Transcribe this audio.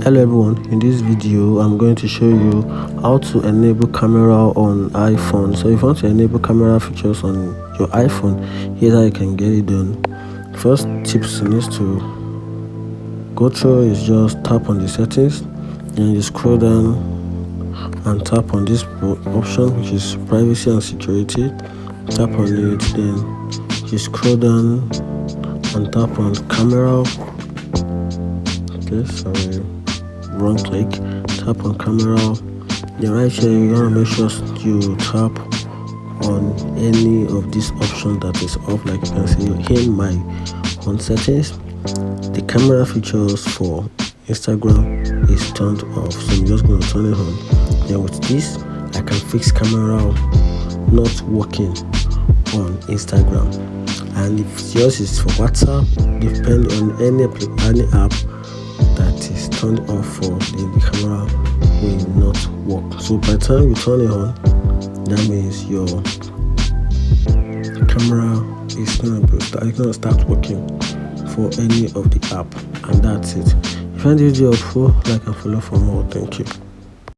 Hello everyone, in this video I'm going to show you how to enable camera on iPhone. So if you want to enable camera features on your iPhone, here's how you can get it done. First tips you need to go through is just tap on the settings, then you scroll down and tap on this option which is privacy and security. Tap on it, then you scroll down and tap on camera. Okay, sorry, wrong click. Tap on camera. Then right here you're gonna make sure you tap on any of these options that is off. Like you can see here in my own settings, the camera features for Instagram is turned off, so I'm just going to turn it on. Then with this I can fix camera not working on Instagram, and if yours is for WhatsApp, depend on any app that is turned off for the camera will not work. So by the time you turn it on, that means your camera is gonna start working for any of the app, and that's it. If you find the video helpful, like and follow for more. Thank you.